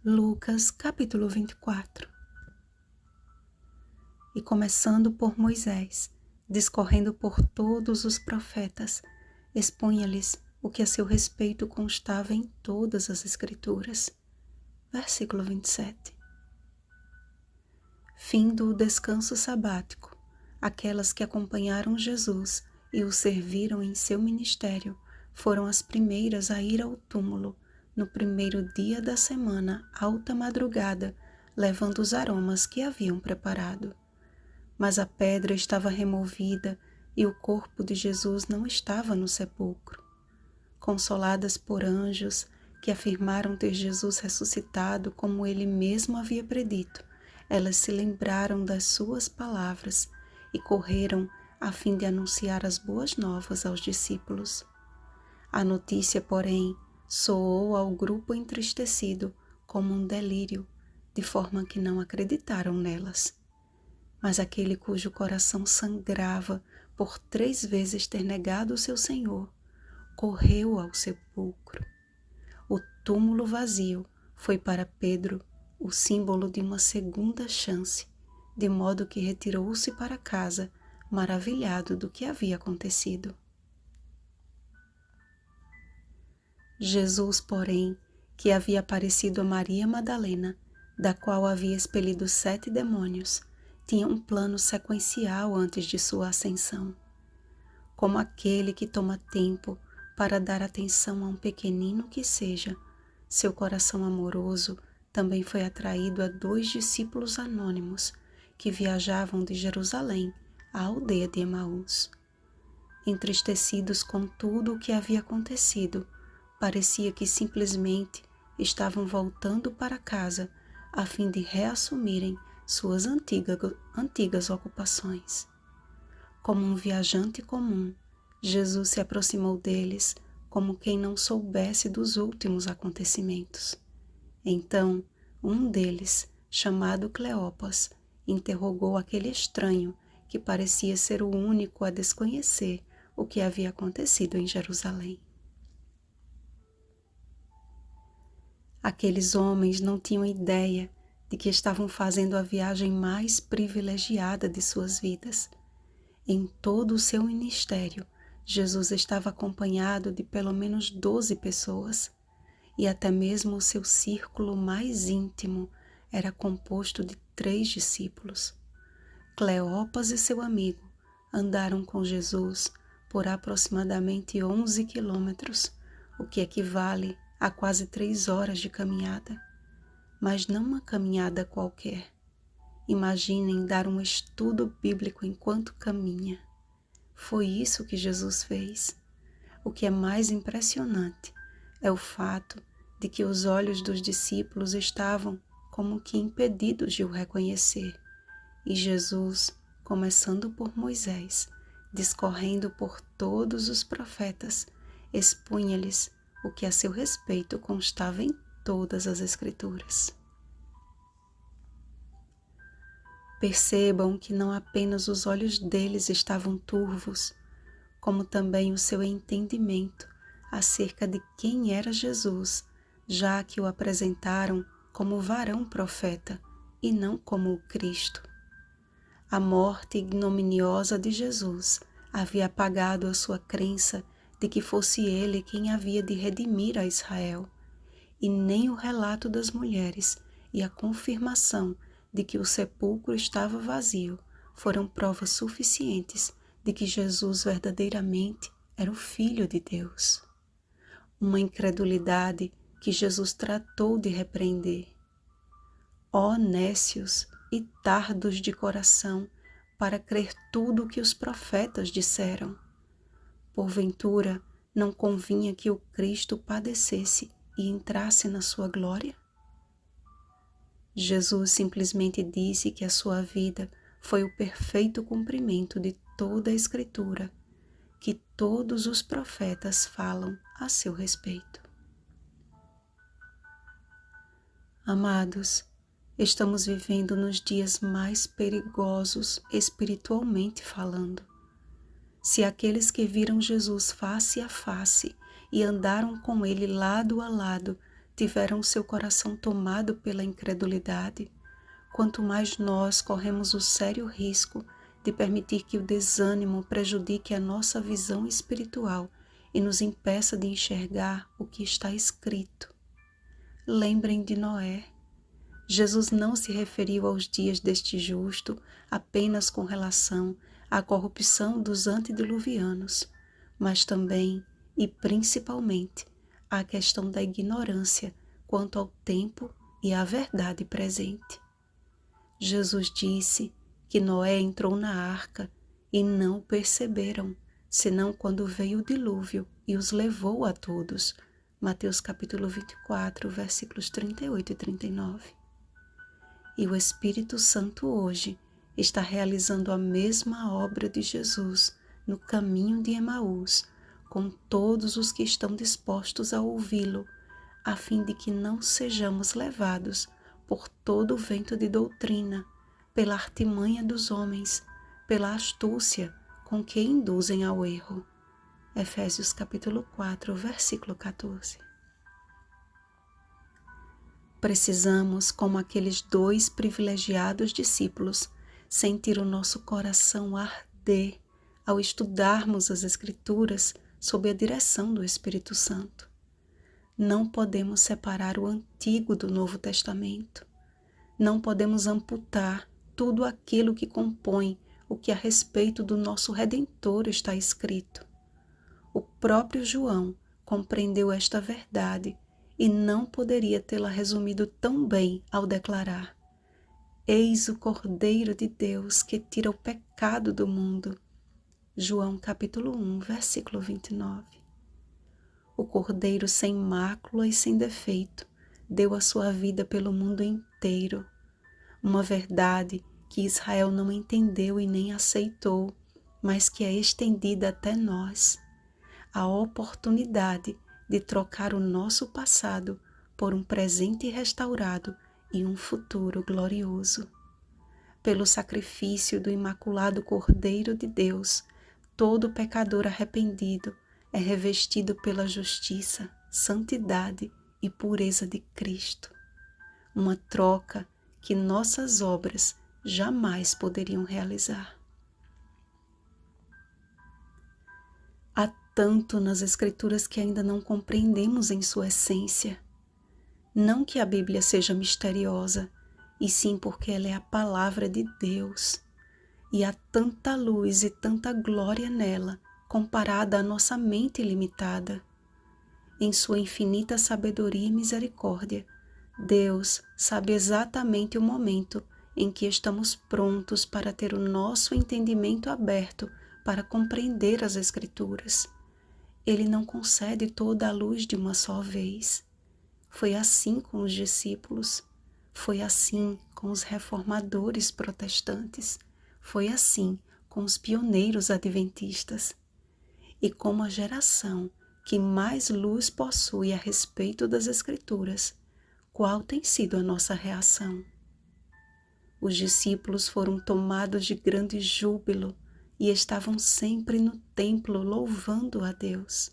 Lucas capítulo 24. E começando por Moisés, discorrendo por todos os profetas, expunha-lhes o que a seu respeito constava em todas as Escrituras. Versículo 27. Findo o descanso sabático, aquelas que acompanharam Jesus e o serviram em seu ministério foram as primeiras a ir ao túmulo no primeiro dia da semana, alta madrugada, levando os aromas que haviam preparado. Mas a pedra estava removida e o corpo de Jesus não estava no sepulcro. Consoladas por anjos que afirmaram ter Jesus ressuscitado como ele mesmo havia predito, elas se lembraram das suas palavras e correram a fim de anunciar as boas novas aos discípulos. A notícia, porém, soou ao grupo entristecido como um delírio, de forma que não acreditaram nelas. Mas aquele cujo coração sangrava por 3 vezes ter negado o seu Senhor, correu ao sepulcro. O túmulo vazio foi para Pedro o símbolo de uma segunda chance, de modo que retirou-se para casa, maravilhado do que havia acontecido. Jesus, porém, que havia aparecido a Maria Madalena, da qual havia expelido 7 demônios, tinha um plano sequencial antes de sua ascensão. Como aquele que toma tempo para dar atenção a um pequenino que seja, seu coração amoroso também foi atraído a 2 discípulos anônimos que viajavam de Jerusalém à aldeia de Emaús. Entristecidos com tudo o que havia acontecido, parecia que simplesmente estavam voltando para casa a fim de reassumirem suas antigas ocupações. Como um viajante comum, Jesus se aproximou deles como quem não soubesse dos últimos acontecimentos. Então, um deles, chamado Cleopas, interrogou aquele estranho que parecia ser o único a desconhecer o que havia acontecido em Jerusalém. Aqueles homens não tinham ideia de que estavam fazendo a viagem mais privilegiada de suas vidas. Em todo o seu ministério, Jesus estava acompanhado de pelo menos 12 pessoas, e até mesmo o seu círculo mais íntimo era composto de 3 discípulos. Cleopas e seu amigo andaram com Jesus por aproximadamente 11 quilômetros, o que equivale a quase 3 horas de caminhada. Mas não uma caminhada qualquer. Imaginem dar um estudo bíblico enquanto caminha. Foi isso que Jesus fez. O que é mais impressionante é o fato de que os olhos dos discípulos estavam como que impedidos de o reconhecer. E Jesus, começando por Moisés, discorrendo por todos os profetas, expunha-lhes o que a seu respeito constava em todas as Escrituras. Percebam que não apenas os olhos deles estavam turvos, como também o seu entendimento acerca de quem era Jesus, já que o apresentaram como varão profeta e não como o Cristo. A morte ignominiosa de Jesus havia apagado a sua crença de que fosse ele quem havia de redimir a Israel, e nem o relato das mulheres e a confirmação de que o sepulcro estava vazio foram provas suficientes de que Jesus verdadeiramente era o Filho de Deus. Uma incredulidade que Jesus tratou de repreender. Ó nécios e tardos de coração para crer tudo o que os profetas disseram. Porventura, não convinha que o Cristo padecesse e entrasse na sua glória? Jesus simplesmente disse que a sua vida foi o perfeito cumprimento de toda a Escritura, que todos os profetas falam a seu respeito. Amados, estamos vivendo nos dias mais perigosos espiritualmente falando. Se aqueles que viram Jesus face a face e andaram com ele lado a lado tiveram seu coração tomado pela incredulidade, quanto mais nós corremos o sério risco de permitir que o desânimo prejudique a nossa visão espiritual e nos impeça de enxergar o que está escrito. Lembrem de Noé. Jesus não se referiu aos dias deste justo apenas com relação à corrupção dos antediluvianos, mas também e principalmente à questão da ignorância quanto ao tempo e à verdade presente. Jesus disse que Noé entrou na arca e não o perceberam, senão quando veio o dilúvio e os levou a todos. Mateus capítulo 24, versículos 38 e 39. E o Espírito Santo hoje está realizando a mesma obra de Jesus no caminho de Emaús, com todos os que estão dispostos a ouvi-lo, a fim de que não sejamos levados por todo o vento de doutrina, pela artimanha dos homens, pela astúcia com que induzem ao erro. Efésios capítulo 4, versículo 14. Precisamos, como aqueles 2 privilegiados discípulos, sentir o nosso coração arder ao estudarmos as Escrituras sob a direção do Espírito Santo. Não podemos separar o Antigo do Novo Testamento. Não podemos amputar tudo aquilo que compõe o que a respeito do nosso Redentor está escrito. O próprio João compreendeu esta verdade e não poderia tê-la resumido tão bem ao declarar: Eis o Cordeiro de Deus que tira o pecado do mundo. João capítulo 1, versículo 29. O Cordeiro sem mácula e sem defeito deu a sua vida pelo mundo inteiro. Uma verdade que Israel não entendeu e nem aceitou, mas que é estendida até nós. A oportunidade de trocar o nosso passado por um presente restaurado e um futuro glorioso. Pelo sacrifício do Imaculado Cordeiro de Deus, todo pecador arrependido é revestido pela justiça, santidade e pureza de Cristo. Uma troca que nossas obras jamais poderiam realizar. Há tanto nas Escrituras que ainda não compreendemos em sua essência. Não que a Bíblia seja misteriosa, e sim porque ela é a palavra de Deus. E há tanta luz e tanta glória nela, comparada à nossa mente limitada. Em sua infinita sabedoria e misericórdia, Deus sabe exatamente o momento em que estamos prontos para ter o nosso entendimento aberto para compreender as Escrituras. Ele não concede toda a luz de uma só vez. Foi assim com os discípulos, foi assim com os reformadores protestantes, foi assim com os pioneiros adventistas. E como a geração que mais luz possui a respeito das Escrituras, qual tem sido a nossa reação? Os discípulos foram tomados de grande júbilo e estavam sempre no templo louvando a Deus.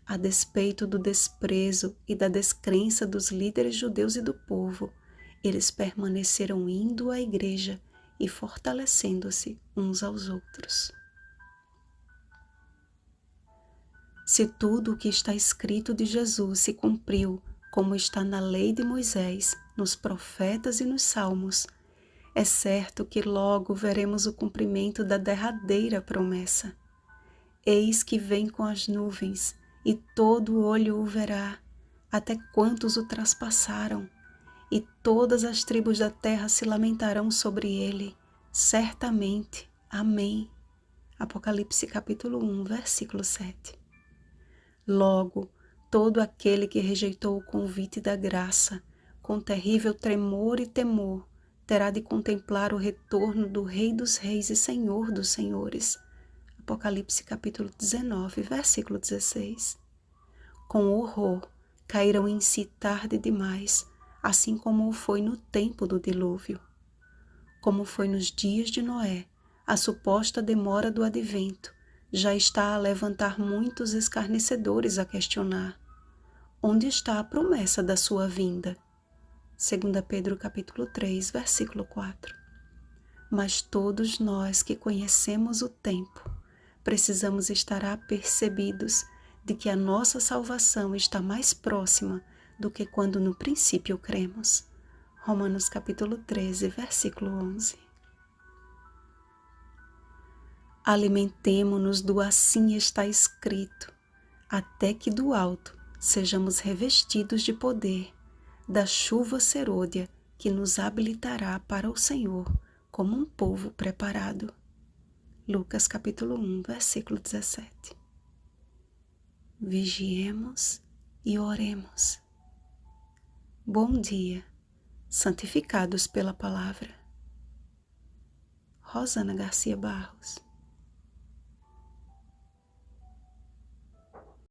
A despeito do desprezo e da descrença dos líderes judeus e do povo, eles permaneceram indo à igreja e fortalecendo-se uns aos outros. Se tudo o que está escrito de Jesus se cumpriu, como está na lei de Moisés, nos profetas e nos salmos, é certo que logo veremos o cumprimento da derradeira promessa. Eis que vem com as nuvens, e todo olho o verá, até quantos o traspassaram, e todas as tribos da terra se lamentarão sobre ele, certamente. Amém. Apocalipse capítulo 1, versículo 7. Logo, todo aquele que rejeitou o convite da graça, com terrível tremor e temor, terá de contemplar o retorno do Rei dos Reis e Senhor dos Senhores. Apocalipse capítulo 19, versículo 16. Com horror, cairão em si tarde demais, assim como o foi no tempo do dilúvio. Como foi nos dias de Noé, a suposta demora do advento já está a levantar muitos escarnecedores a questionar: onde está a promessa da sua vinda? 2 Pedro capítulo 3, versículo 4. Mas todos nós que conhecemos o tempo, precisamos estar apercebidos de que a nossa salvação está mais próxima do que quando no princípio cremos. Romanos capítulo 13, versículo 11. Alimentemo-nos do assim está escrito, até que do alto sejamos revestidos de poder, da chuva serôdia que nos habilitará para o Senhor como um povo preparado. Lucas capítulo 1, versículo 17. Vigiemos e oremos. Bom dia, santificados pela palavra. Rosana Garcia Barros.